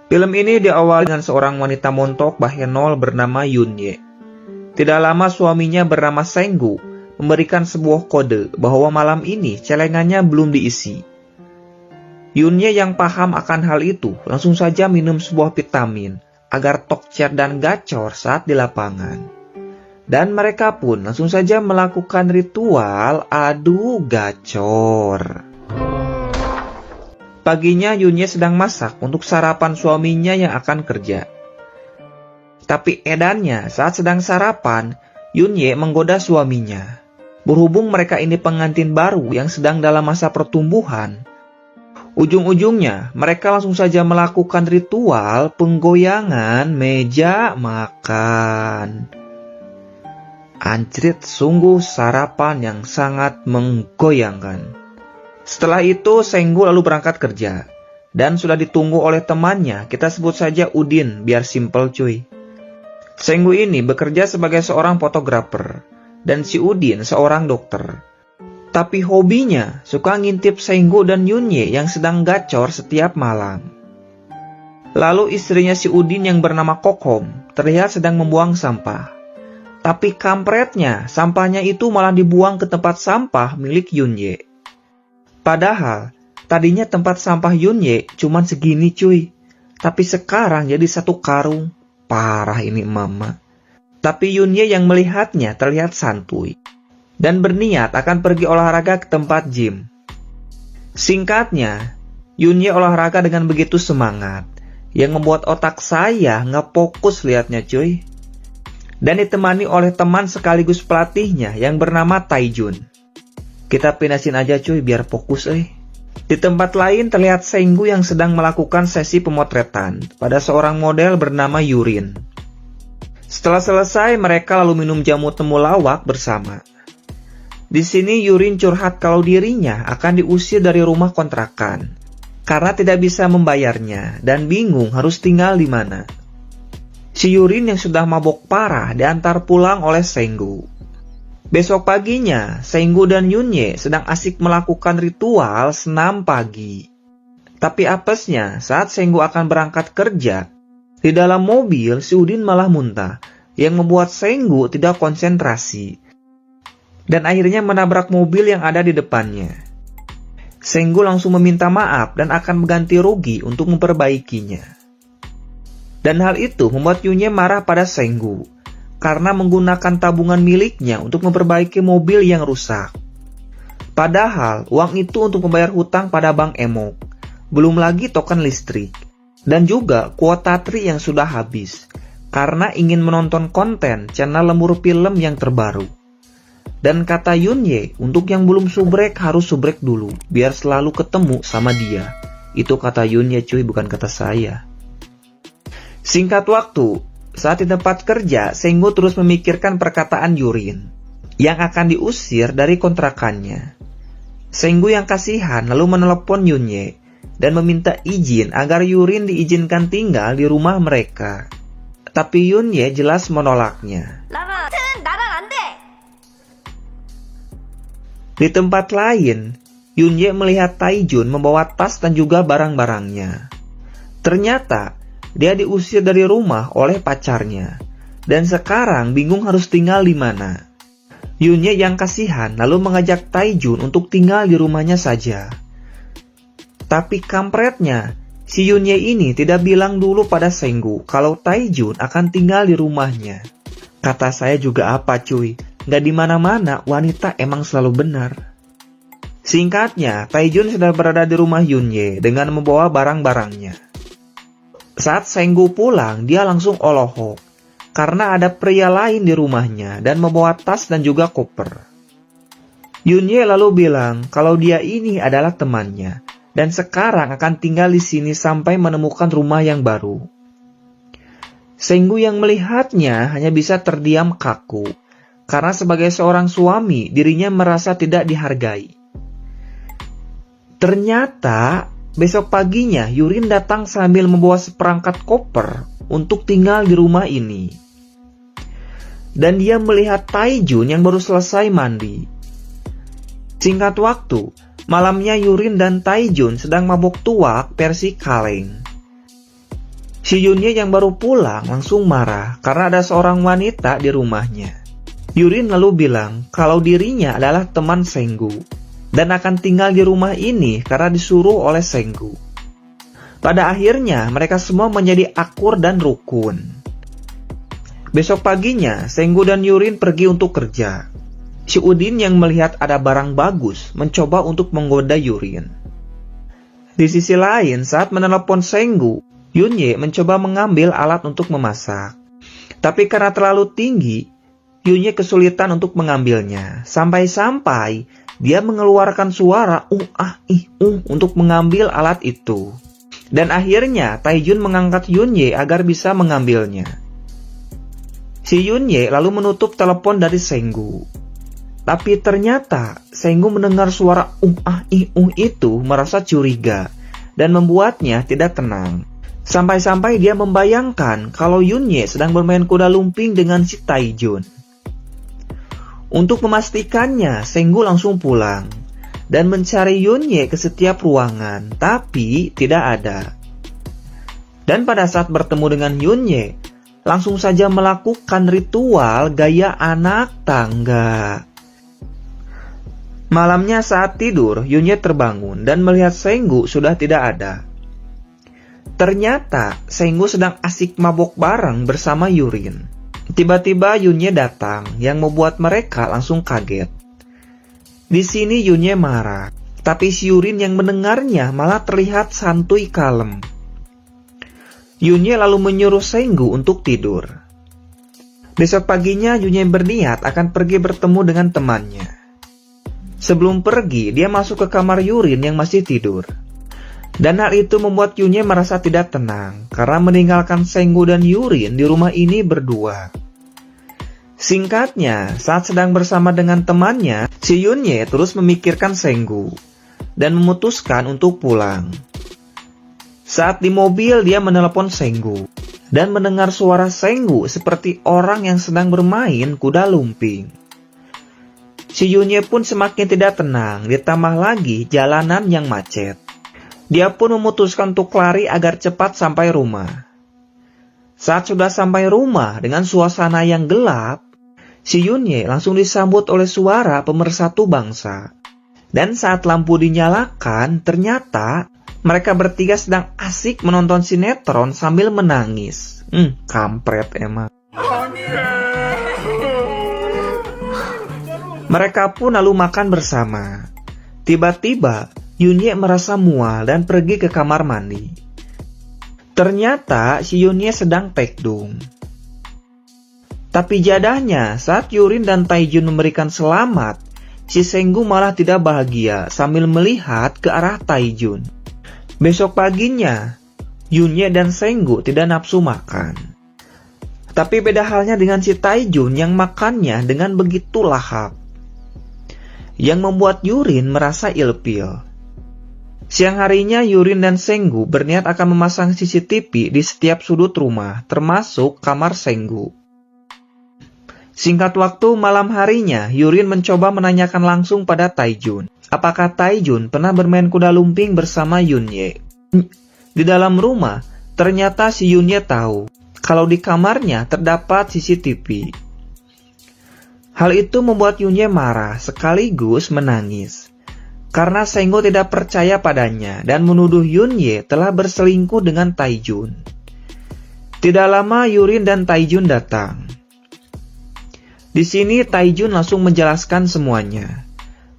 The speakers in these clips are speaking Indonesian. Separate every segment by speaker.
Speaker 1: Film ini diawali dengan seorang wanita montok Bahenol bernama Yunye. Tidak lama suaminya bernama Senggu memberikan sebuah kode bahwa malam ini celengannya belum diisi. Yunye yang paham akan hal itu langsung saja minum sebuah vitamin agar tokcer dan gacor saat di lapangan. Dan mereka pun langsung saja melakukan ritual adu gacor. Paginya Yunye sedang masak untuk sarapan suaminya yang akan kerja. Tapi edannya saat sedang sarapan, Yunye menggoda suaminya. Berhubung mereka ini pengantin baru yang sedang dalam masa pertumbuhan, ujung-ujungnya mereka langsung saja melakukan ritual penggoyangan meja makan. Anjrit, sungguh sarapan yang sangat menggoyangkan. Setelah itu Senggu lalu berangkat kerja. Dan sudah ditunggu oleh temannya, kita sebut saja Udin biar simple cuy. Senggu ini bekerja sebagai seorang fotografer. Dan si Udin seorang dokter. Tapi hobinya suka ngintip Senggu dan Yunye yang sedang gacor setiap malam. Lalu istrinya si Udin yang bernama Kokom terlihat sedang membuang sampah. Tapi kampretnya, sampahnya itu malah dibuang ke tempat sampah milik Yunye. Padahal, tadinya tempat sampah Yunye cuman segini cuy. Tapi sekarang jadi satu karung. Parah ini mama. Tapi Yunye yang melihatnya terlihat santuy. Dan berniat akan pergi olahraga ke tempat gym. Singkatnya, Yunye olahraga dengan begitu semangat. Yang membuat otak saya ngefokus liatnya cuy. Dan ditemani oleh teman sekaligus pelatihnya yang bernama Taijun. Kita pinasin aja cuy biar fokus Di tempat lain terlihat Senggu yang sedang melakukan sesi pemotretan pada seorang model bernama Yurin. Setelah selesai mereka lalu minum jamu temulawak bersama. Di sini Yurin curhat kalau dirinya akan diusir dari rumah kontrakan karena tidak bisa membayarnya dan bingung harus tinggal di mana. Si Yurin yang sudah mabok parah diantar pulang oleh Senggu. Besok paginya, Senggu dan Yunye sedang asik melakukan ritual senam pagi. Tapi apesnya, saat Senggu akan berangkat kerja, di dalam mobil si Udin malah muntah, yang membuat Senggu tidak konsentrasi. Dan akhirnya menabrak mobil yang ada di depannya. Senggu langsung meminta maaf dan akan mengganti rugi untuk memperbaikinya. Dan hal itu membuat Yunye marah pada Senggu. Karena menggunakan tabungan miliknya untuk memperbaiki mobil yang rusak. Padahal uang itu untuk membayar hutang pada Bank Emok, belum lagi token listrik, dan juga kuota tri yang sudah habis, karena ingin menonton konten channel lembur film yang terbaru. Dan kata Yunye, untuk yang belum subrek harus subrek dulu, biar selalu ketemu sama dia. Itu kata Yunye cuy, bukan kata saya. Singkat waktu, saat di tempat kerja, Senggu terus memikirkan perkataan Yurin yang akan diusir dari kontrakannya. Senggu yang kasihan lalu menelepon Yunye dan meminta izin agar Yurin diizinkan tinggal di rumah mereka. Tapi Yunye jelas menolaknya. Di tempat lain, Yunye melihat Taijun membawa tas dan juga barang-barangnya. Ternyata dia diusir dari rumah oleh pacarnya, dan sekarang bingung harus tinggal di mana. Yunye yang kasihan lalu mengajak Taijun untuk tinggal di rumahnya saja. Tapi kampretnya, si Yunye ini tidak bilang dulu pada Senggu kalau Taijun akan tinggal di rumahnya. Kata saya juga apa cuy, gak di mana-mana wanita emang selalu benar. Singkatnya, Taijun sudah berada di rumah Yunye dengan membawa barang-barangnya. Saat Senggu pulang, dia langsung olohok karena ada pria lain di rumahnya dan membawa tas dan juga koper. Yunye lalu bilang kalau dia ini adalah temannya dan sekarang akan tinggal di sini sampai menemukan rumah yang baru. Senggu yang melihatnya hanya bisa terdiam kaku karena sebagai seorang suami dirinya merasa tidak dihargai. Ternyata besok paginya, Yurin datang sambil membawa seperangkat koper untuk tinggal di rumah ini. Dan dia melihat Taijun yang baru selesai mandi. Singkat waktu, malamnya Yurin dan Taijun sedang mabok tuak versi kaleng. Si Yunye yang baru pulang langsung marah karena ada seorang wanita di rumahnya. Yurin lalu bilang kalau dirinya adalah teman Senggu dan akan tinggal di rumah ini karena disuruh oleh Senggu. Pada akhirnya mereka semua menjadi akur dan rukun. Besok paginya Senggu dan Yurin pergi untuk kerja. Si Udin yang melihat ada barang bagus mencoba untuk menggoda Yurin. Di sisi lain, saat menelepon Senggu, Yunye mencoba mengambil alat untuk memasak. Tapi karena terlalu tinggi, Yunye kesulitan untuk mengambilnya. Sampai-sampai dia mengeluarkan suara untuk mengambil alat itu. Dan akhirnya Taijun mengangkat Yunye agar bisa mengambilnya. Si Yunye lalu menutup telepon dari Senggu. Tapi ternyata Senggu mendengar suara itu merasa curiga dan membuatnya tidak tenang. Sampai-sampai dia membayangkan kalau Yunye sedang bermain kuda lumping dengan si Taijun. Untuk memastikannya, Senggu langsung pulang dan mencari Yunye ke setiap ruangan, tapi tidak ada. Dan pada saat bertemu dengan Yunye, langsung saja melakukan ritual gaya anak tangga. Malamnya saat tidur, Yunye terbangun dan melihat Senggu sudah tidak ada. Ternyata Senggu sedang asik mabok bareng bersama Yurin. Tiba-tiba Yunye datang yang membuat mereka langsung kaget. Di sini Yunye marah, tapi si Yurin yang mendengarnya malah terlihat santuy kalem. Yunye lalu menyuruh Senggu untuk tidur. Besok paginya Yunye berniat akan pergi bertemu dengan temannya. Sebelum pergi, dia masuk ke kamar Yurin yang masih tidur. Dan hal itu membuat Yunye merasa tidak tenang, karena meninggalkan Senggu dan Yurin di rumah ini berdua. Singkatnya, saat sedang bersama dengan temannya, si Yunye terus memikirkan Senggu, dan memutuskan untuk pulang. Saat di mobil, dia menelepon Senggu, dan mendengar suara Senggu seperti orang yang sedang bermain kuda lumping. Si Yunye pun semakin tidak tenang, ditambah lagi jalanan yang macet. Dia pun memutuskan untuk lari agar cepat sampai rumah. Saat sudah sampai rumah dengan suasana yang gelap, si Yunye langsung disambut oleh suara pemersatu bangsa. Dan saat lampu dinyalakan, ternyata mereka bertiga sedang asik menonton sinetron sambil menangis. Kampret emang. Mereka pun lalu makan bersama. Tiba-tiba, Yunye merasa mual dan pergi ke kamar mandi. Ternyata si Yunye sedang tekdung. Tapi jadahnya, saat Yurin dan Taijun memberikan selamat, si Senggu malah tidak bahagia sambil melihat ke arah Taijun. Besok paginya, Yunye dan Senggu tidak nafsu makan. Tapi beda halnya dengan si Taijun yang makannya dengan begitu lahap, yang membuat Yurin merasa ilfil. Siang harinya Yurin dan Senggu berniat akan memasang CCTV di setiap sudut rumah, termasuk kamar Senggu. Singkat waktu malam harinya, Yurin mencoba menanyakan langsung pada Taijun, apakah Taijun pernah bermain kuda lumping bersama Yunye. Di dalam rumah, ternyata si Yunye tahu kalau di kamarnya terdapat CCTV. Hal itu membuat Yunye marah sekaligus menangis, karena Senggu tidak percaya padanya dan menuduh Yunye telah berselingkuh dengan Taijun. Tidak lama Yurin dan Taijun datang. Di sini Taijun langsung menjelaskan semuanya,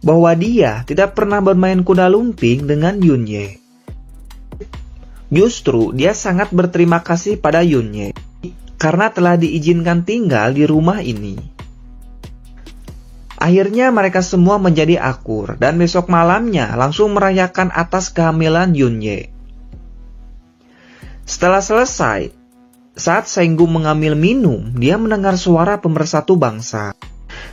Speaker 1: bahwa dia tidak pernah bermain kuda lumping dengan Yunye. Justru dia sangat berterima kasih pada Yunye, karena telah diizinkan tinggal di rumah ini. Akhirnya mereka semua menjadi akur dan besok malamnya langsung merayakan atas kehamilan Yunye. Setelah selesai, saat Senggu mengambil minum, dia mendengar suara pemersatu bangsa.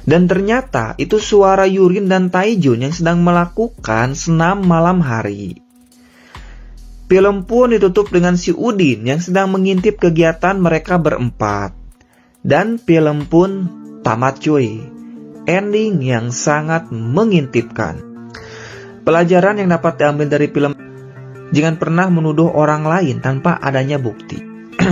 Speaker 1: Dan ternyata itu suara Yurin dan Taijun yang sedang melakukan senam malam hari. Film pun ditutup dengan si Udin yang sedang mengintip kegiatan mereka berempat. Dan film pun tamat cuy. Ending yang sangat mengintipkan. Pelajaran yang dapat diambil dari film, jangan pernah menuduh orang lain tanpa adanya bukti.